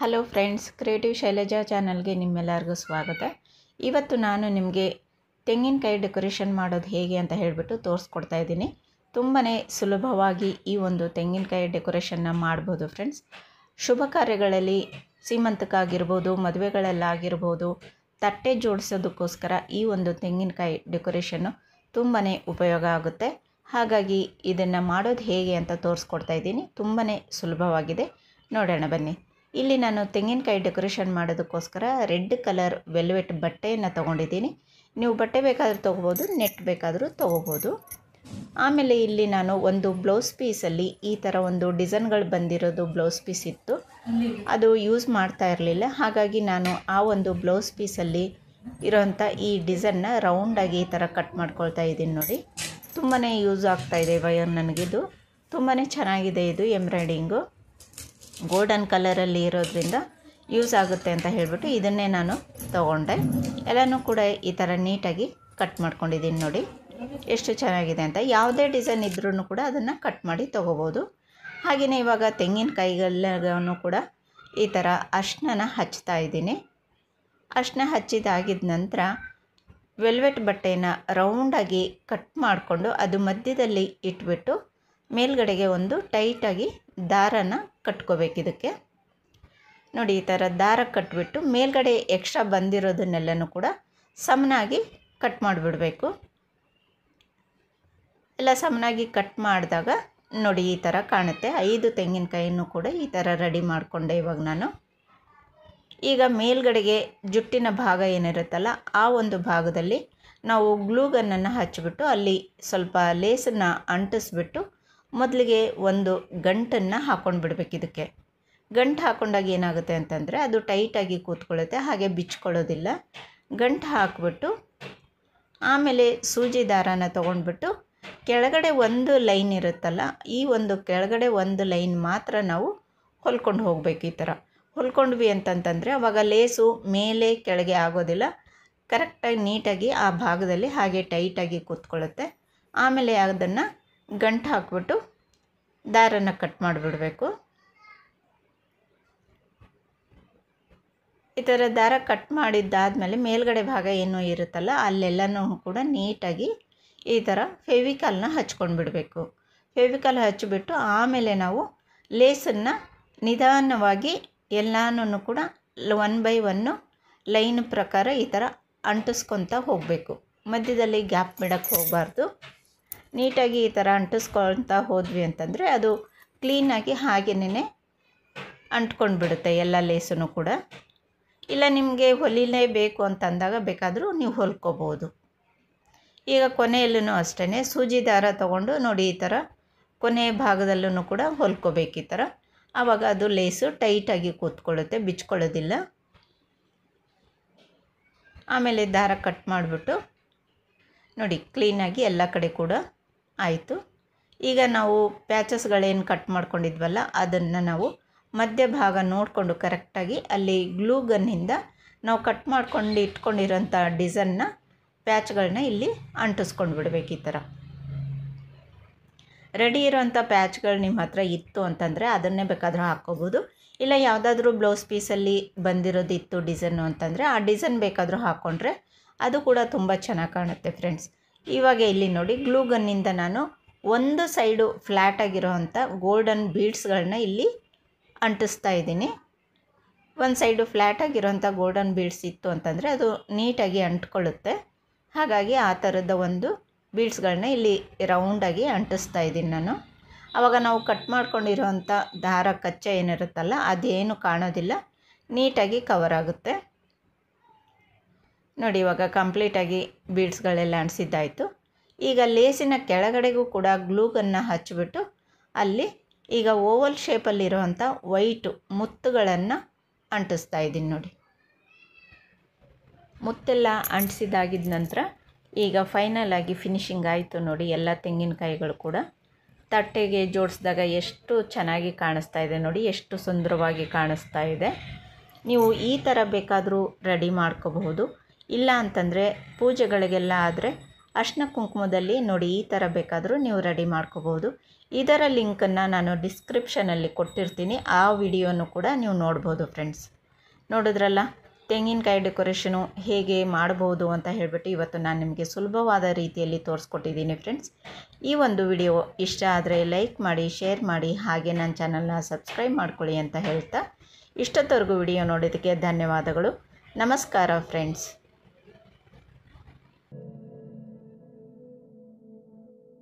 Hello friends, creative Shailaja ಚಾನಲ್ಗೆ ನಿಮ್ಮೆಲ್ಲರಿಗೂ ಸ್ವಾಗತ. ಇವತ್ತು ನಾನು ನಿಮಗೆ ತೆಂಗಿನಕಾಯಿ ಡೆಕೋರೇಷನ್ ಮಾಡೋದು ಹೇಗೆ ಅಂತ ಹೇಳಿಬಿಟ್ಟು ತೋರಿಸ್ಕೊಡ್ತಾ ಇದ್ದೀನಿ. ತುಂಬಾ ಸುಲಭವಾಗಿ ಈ ಒಂದು ತೆಂಗಿನಕಾಯಿ ಡೆಕೋರೇಷನ್ನ ಮಾಡ್ಬೋದು ಫ್ರೆಂಡ್ಸ್. ಶುಭ ಕಾರ್ಯಗಳಲ್ಲಿ ಸೀಮಂತಕ್ಕಾಗಿರ್ಬೋದು, ಮದುವೆಗಳಲ್ಲಾಗಿರ್ಬೋದು, ತಟ್ಟೆ ಜೋಡಿಸೋದಕ್ಕೋಸ್ಕರ ಈ ಒಂದು ತೆಂಗಿನಕಾಯಿ ಡೆಕೋರೇಷನ್ನು ತುಂಬಾ ಉಪಯೋಗ ಆಗುತ್ತೆ. ಹಾಗಾಗಿ ಇದನ್ನು ಮಾಡೋದು ಹೇಗೆ ಅಂತ ತೋರಿಸ್ಕೊಡ್ತಾ ಇದ್ದೀನಿ. ತುಂಬಾ ಸುಲಭವಾಗಿದೆ, ನೋಡೋಣ ಬನ್ನಿ. ಇಲ್ಲಿ ನಾನು ತೆಂಗಿನಕಾಯಿ ಡೆಕೋರೇಷನ್ ಮಾಡೋದಕ್ಕೋಸ್ಕರ ರೆಡ್ ಕಲರ್ ವೆಲ್ವೆಟ್ ಬಟ್ಟೆಯನ್ನು ತೊಗೊಂಡಿದ್ದೀನಿ. ನೀವು ಬಟ್ಟೆ ಬೇಕಾದರೂ ತೊಗೋಬೋದು, ನೆಟ್ ಬೇಕಾದರೂ ತೊಗೋಬೋದು. ಆಮೇಲೆ ಇಲ್ಲಿ ನಾನು ಒಂದು ಬ್ಲೌಸ್ ಪೀಸಲ್ಲಿ ಈ ಥರ ಒಂದು ಡಿಸೈನ್ಗಳು ಬಂದಿರೋದು ಬ್ಲೌಸ್ ಪೀಸ್ ಇತ್ತು. ಅದು ಯೂಸ್ ಮಾಡ್ತಾ ಇರಲಿಲ್ಲ. ಹಾಗಾಗಿ ನಾನು ಆ ಒಂದು ಬ್ಲೌಸ್ ಪೀಸಲ್ಲಿ ಇರೋಂಥ ಈ ಡಿಸೈನ್ನ ರೌಂಡಾಗಿ ಈ ಥರ ಕಟ್ ಮಾಡ್ಕೊಳ್ತಾ ಇದ್ದೀನಿ. ನೋಡಿ, ತುಂಬಾ ಯೂಸ್ ಆಗ್ತಾಯಿದೆ ಇವಾಗ ನನಗಿದು. ತುಂಬಾ ಚೆನ್ನಾಗಿದೆ ಇದು ಎಂಬ್ರಾಯ್ಡಿಂಗು. ಗೋಲ್ಡನ್ ಕಲರಲ್ಲಿ ಇರೋದ್ರಿಂದ ಯೂಸ್ ಆಗುತ್ತೆ ಅಂತ ಹೇಳಿಬಿಟ್ಟು ಇದನ್ನೇ ನಾನು ತೊಗೊಂಡೆ. ಎಲ್ಲನೂ ಕೂಡ ಈ ಥರ ನೀಟಾಗಿ ಕಟ್ ಮಾಡ್ಕೊಂಡಿದ್ದೀನಿ. ನೋಡಿ ಎಷ್ಟು ಚೆನ್ನಾಗಿದೆ ಅಂತ. ಯಾವುದೇ ಡಿಸೈನ್ ಇದ್ರೂ ಕೂಡ ಅದನ್ನು ಕಟ್ ಮಾಡಿ ತೊಗೋಬೋದು. ಹಾಗೆಯೇ ಇವಾಗ ತೆಂಗಿನಕಾಯಿಗೆಲ್ಲನೂ ಕೂಡ ಈ ಥರ ಅರ್ಶಿನ ಹಚ್ತಾ ಇದ್ದೀನಿ. ಅರ್ಶಿನ ಹಚ್ಚಿದಾಗಿದ್ದ ನಂತರ ವೆಲ್ವೆಟ್ ಬಟ್ಟೆನ ರೌಂಡಾಗಿ ಕಟ್ ಮಾಡಿಕೊಂಡು ಅದು ಮಧ್ಯದಲ್ಲಿ ಇಟ್ಬಿಟ್ಟು ಮೇಲ್ಗಡೆಗೆ ಒಂದು ಟೈಟಾಗಿ ದಾರನ ಕಟ್ಕೋಬೇಕು. ಇದಕ್ಕೆ ನೋಡಿ, ಈ ಥರ ದಾರ ಕಟ್ಬಿಟ್ಟು ಮೇಲ್ಗಡೆ ಎಕ್ಸ್ಟ್ರಾ ಬಂದಿರೋದನ್ನೆಲ್ಲನೂ ಕೂಡ ಸಮನಾಗಿ ಕಟ್ ಮಾಡಿಬಿಡಬೇಕು. ಎಲ್ಲ ಸಮನಾಗಿ ಕಟ್ ಮಾಡಿದಾಗ ನೋಡಿ ಈ ಥರ ಕಾಣುತ್ತೆ. 5 ತೆಂಗಿನಕಾಯಿನೂ ಕೂಡ ಈ ಥರ ರೆಡಿ ಮಾಡಿಕೊಂಡೆ ಇವಾಗ ನಾನು. ಈಗ ಮೇಲ್ಗಡೆಗೆ ಜುಟ್ಟಿನ ಭಾಗ ಏನಿರುತ್ತಲ್ಲ ಆ ಒಂದು ಭಾಗದಲ್ಲಿ ನಾವು ಗ್ಲೂಗನ್ನನ್ನು ಹಚ್ಚಿಬಿಟ್ಟು ಅಲ್ಲಿ ಸ್ವಲ್ಪ ಲೇಸನ್ನು ಅಂಟಿಸ್ಬಿಟ್ಟು ಮೊದಲಿಗೆ ಒಂದು ಗಂಟನ್ನು ಹಾಕ್ಕೊಂಡು ಬಿಡಬೇಕು. ಇದಕ್ಕೆ ಗಂಟು ಹಾಕ್ಕೊಂಡಾಗ ಏನಾಗುತ್ತೆ ಅಂತಂದರೆ ಅದು ಟೈಟಾಗಿ ಕೂತ್ಕೊಳ್ಳುತ್ತೆ, ಹಾಗೆ ಬಿಚ್ಕೊಳ್ಳೋದಿಲ್ಲ. ಗಂಟು ಹಾಕಿಬಿಟ್ಟು ಆಮೇಲೆ ಸೂಜಿ ದಾರನ ತೊಗೊಂಡ್ಬಿಟ್ಟು ಕೆಳಗಡೆ ಒಂದು ಲೈನ್ ಇರುತ್ತಲ್ಲ, ಈ ಒಂದು ಕೆಳಗಡೆ ಒಂದು ಲೈನ್ ಮಾತ್ರ ನಾವು ಹೊಲ್ಕೊಂಡು ಹೋಗಬೇಕು. ಈ ಥರ ಹೊಲ್ಕೊಂಡ್ವಿ ಅಂತಂತಂದರೆ ಆವಾಗ ಲೇಸು ಮೇಲೆ ಕೆಳಗೆ ಆಗೋದಿಲ್ಲ, ಕರೆಕ್ಟಾಗಿ ನೀಟಾಗಿ ಆ ಭಾಗದಲ್ಲಿ ಹಾಗೆ ಟೈಟಾಗಿ ಕೂತ್ಕೊಳ್ಳುತ್ತೆ. ಆಮೇಲೆ ಅದನ್ನು ಗಂಟು ಹಾಕ್ಬಿಟ್ಟು ದಾರನ ಕಟ್ ಮಾಡಿಬಿಡಬೇಕು. ಈ ಥರ ದಾರ ಕಟ್ ಮಾಡಿದ್ದಾದಮೇಲೆ ಮೇಲ್ಗಡೆ ಭಾಗ ಏನೋ ಇರುತ್ತಲ್ಲ ಅಲ್ಲೆಲ್ಲನೂ ಕೂಡ ನೀಟಾಗಿ ಈ ಥರ ಫೆವಿಕಾಲ್ನ ಹಚ್ಕೊಂಡು ಬಿಡಬೇಕು. ಫೆವಿಕಾಲ್ ಹಚ್ಚಿಬಿಟ್ಟು ಆಮೇಲೆ ನಾವು ಲೇಸನ್ನು ನಿಧಾನವಾಗಿ ಎಲ್ಲನೂ ಕೂಡ 1 by 1 ಲೈನ್ ಪ್ರಕಾರ ಈ ಥರ ಅಂಟಿಸ್ಕೊತ ಹೋಗಬೇಕು. ಮಧ್ಯದಲ್ಲಿ ಗ್ಯಾಪ್ ಬಿಡೋಕ್ಕೆ ಹೋಗಬಾರ್ದು. ನೀಟಾಗಿ ಈ ಥರ ಅಂಟಿಸ್ಕೊಳ್ತಾ ಹೋದ್ವಿ ಅಂತಂದರೆ ಅದು ಕ್ಲೀನಾಗಿ ಹಾಗೇನೇ ಅಂಟ್ಕೊಂಡು ಬಿಡುತ್ತೆ ಎಲ್ಲ ಲೇಸನ್ನು ಕೂಡ. ಇಲ್ಲ ನಿಮಗೆ ಹೊಲಿಲೇಬೇಕು ಅಂತಂದಾಗ ಬೇಕಾದರೂ ನೀವು ಹೊಲ್ಕೋಬೋದು. ಈಗ ಕೊನೆಯಲ್ಲೂ ಅಷ್ಟೇ ಸೂಜಿ ದಾರ ತೊಗೊಂಡು ನೋಡಿ ಈ ಥರ ಕೊನೆಯ ಭಾಗದಲ್ಲೂ ಕೂಡ ಹೊಲ್ಕೋಬೇಕು. ಈ ಥರ ಆವಾಗ ಅದು ಲೇಸು ಟೈಟಾಗಿ ಕೂತ್ಕೊಳ್ಳುತ್ತೆ, ಬಿಚ್ಕೊಳ್ಳೋದಿಲ್ಲ. ಆಮೇಲೆ ದಾರ ಕಟ್ ಮಾಡಿಬಿಟ್ಟು ನೋಡಿ ಕ್ಲೀನಾಗಿ ಎಲ್ಲ ಕಡೆ ಕೂಡ ಆಯಿತು. ಈಗ ನಾವು ಪ್ಯಾಚಸ್ಗಳೇನು ಕಟ್ ಮಾಡ್ಕೊಂಡಿದ್ವಲ್ಲ ಅದನ್ನು ನಾವು ಮಧ್ಯಭಾಗ ನೋಡಿಕೊಂಡು ಕರೆಕ್ಟಾಗಿ ಅಲ್ಲಿ ಗ್ಲೂ ಗನ್ನಿಂದ ನಾವು ಕಟ್ ಮಾಡ್ಕೊಂಡು ಇಟ್ಕೊಂಡಿರೋಂಥ ಡಿಸೈನ್ನ ಪ್ಯಾಚ್ಗಳನ್ನ ಇಲ್ಲಿ ಅಂಟಿಸ್ಕೊಂಡು ಬಿಡಬೇಕು. ಈ ಥರ ರೆಡಿ ಇರೋಂಥ ಪ್ಯಾಚ್ಗಳು ನಿಮ್ಮ ಹತ್ರ ಇತ್ತು ಅಂತಂದರೆ ಅದನ್ನೇ ಬೇಕಾದರೂ ಹಾಕ್ಕೋಬೋದು. ಇಲ್ಲ ಯಾವುದಾದ್ರೂ ಬ್ಲೌಸ್ ಪೀಸಲ್ಲಿ ಬಂದಿರೋದಿತ್ತು ಡಿಸೈನು ಅಂತಂದರೆ ಆ ಡಿಸೈನ್ ಬೇಕಾದರೂ ಹಾಕ್ಕೊಂಡ್ರೆ ಅದು ಕೂಡ ತುಂಬ ಚೆನ್ನಾಗಿ ಕಾಣುತ್ತೆ ಫ್ರೆಂಡ್ಸ್. ಇವಾಗ ಇಲ್ಲಿ ನೋಡಿ ಗ್ಲೂ ಗನ್ನಿಂದ ನಾನು ಒಂದು ಸೈಡು ಫ್ಲ್ಯಾಟಾಗಿರೋ ಅಂಥ ಗೋಲ್ಡನ್ ಬೀಡ್ಸ್ಗಳನ್ನ ಇಲ್ಲಿ ಅಂಟಿಸ್ತಾ ಇದ್ದೀನಿ. ಒಂದು ಸೈಡು ಫ್ಲ್ಯಾಟಾಗಿರೋಂಥ ಗೋಲ್ಡನ್ ಬೀಡ್ಸ್ ಇತ್ತು ಅಂತಂದರೆ ಅದು ನೀಟಾಗಿ ಅಂಟ್ಕೊಳ್ಳುತ್ತೆ. ಹಾಗಾಗಿ ಆ ಥರದ ಒಂದು ಬೀಡ್ಸ್ಗಳನ್ನ ಇಲ್ಲಿ ರೌಂಡಾಗಿ ಅಂಟಿಸ್ತಾ ಇದ್ದೀನಿ ನಾನು. ಆವಾಗ ನಾವು ಕಟ್ ಮಾಡ್ಕೊಂಡಿರೋಂಥ ದಾರ ಕಚ್ಚೆ ಏನಿರುತ್ತಲ್ಲ ಅದೇನು ಕಾಣೋದಿಲ್ಲ, ನೀಟಾಗಿ ಕವರ್ ಆಗುತ್ತೆ. ನೋಡಿ ಇವಾಗ ಕಂಪ್ಲೀಟಾಗಿ ಬೀಡ್ಸ್ಗಳೆಲ್ಲ ಅಂಟಿಸಿದ್ದಾಯಿತು. ಈಗ ಲೇಸಿನ ಕೆಳಗಡೆಗೂ ಕೂಡ ಗ್ಲೂಗನ್ನು ಹಚ್ಚಿಬಿಟ್ಟು ಅಲ್ಲಿ ಈಗ ಓವಲ್ ಶೇಪಲ್ಲಿರುವಂಥ ವೈಟು ಮುತ್ತುಗಳನ್ನು ಅಂಟಿಸ್ತಾ ಇದ್ದೀನಿ. ನೋಡಿ ಮುತ್ತೆಲ್ಲ ಅಂಟಿಸಿದಾಗಿದ್ದ ನಂತರ ಈಗ ಫೈನಲ್ ಆಗಿ ಫಿನಿಶಿಂಗ್ ಆಯಿತು. ನೋಡಿ ಎಲ್ಲ ತೆಂಗಿನಕಾಯಿಗಳು ಕೂಡ ತಟ್ಟೆಗೆ ಜೋಡಿಸಿದಾಗ ಎಷ್ಟು ಚೆನ್ನಾಗಿ ಕಾಣಿಸ್ತಾ ಇದೆ. ನೋಡಿ ಎಷ್ಟು ಸುಂದರವಾಗಿ ಕಾಣಿಸ್ತಾ ಇದೆ. ನೀವು ಈ ಥರ ಬೇಕಾದರೂ ರೆಡಿ ಮಾಡ್ಕೋಬಹುದು. ಇಲ್ಲ ಅಂತಂದರೆ ಪೂಜೆಗಳಿಗೆಲ್ಲ ಆದರೆ ಅರಿಶಿನ ಕುಂಕುಮದಲ್ಲಿ ನೋಡಿ ಈ ಥರ ಬೇಕಾದರೂ ನೀವು ರೆಡಿ ಮಾಡ್ಕೋಬೋದು. ಇದರ ಲಿಂಕನ್ನು ನಾನು ಡಿಸ್ಕ್ರಿಪ್ಷನಲ್ಲಿ ಕೊಟ್ಟಿರ್ತೀನಿ, ಆ ವಿಡಿಯೋನು ಕೂಡ ನೀವು ನೋಡ್ಬೋದು ಫ್ರೆಂಡ್ಸ್. ನೋಡಿದ್ರಲ್ಲ ತೆಂಗಿನಕಾಯಿ ಡೆಕೋರೇಷನು ಹೇಗೆ ಮಾಡ್ಬೋದು ಅಂತ ಹೇಳಿಬಿಟ್ಟು ಇವತ್ತು ನಾನು ನಿಮಗೆ ಸುಲಭವಾದ ರೀತಿಯಲ್ಲಿ ತೋರಿಸ್ಕೊಟ್ಟಿದ್ದೀನಿ ಫ್ರೆಂಡ್ಸ್. ಈ ಒಂದು ವಿಡಿಯೋ ಇಷ್ಟ ಆದರೆ ಲೈಕ್ ಮಾಡಿ, ಶೇರ್ ಮಾಡಿ, ಹಾಗೆ ನನ್ನ ಚಾನಲ್ನ ಸಬ್ಸ್ಕ್ರೈಬ್ ಮಾಡ್ಕೊಳ್ಳಿ ಅಂತ ಹೇಳ್ತಾ ಇಷ್ಟೊತ್ತವರೆಗೂ ವಿಡಿಯೋ ನೋಡೋದಕ್ಕೆ ಧನ್ಯವಾದಗಳು. ನಮಸ್ಕಾರ ಫ್ರೆಂಡ್ಸ್.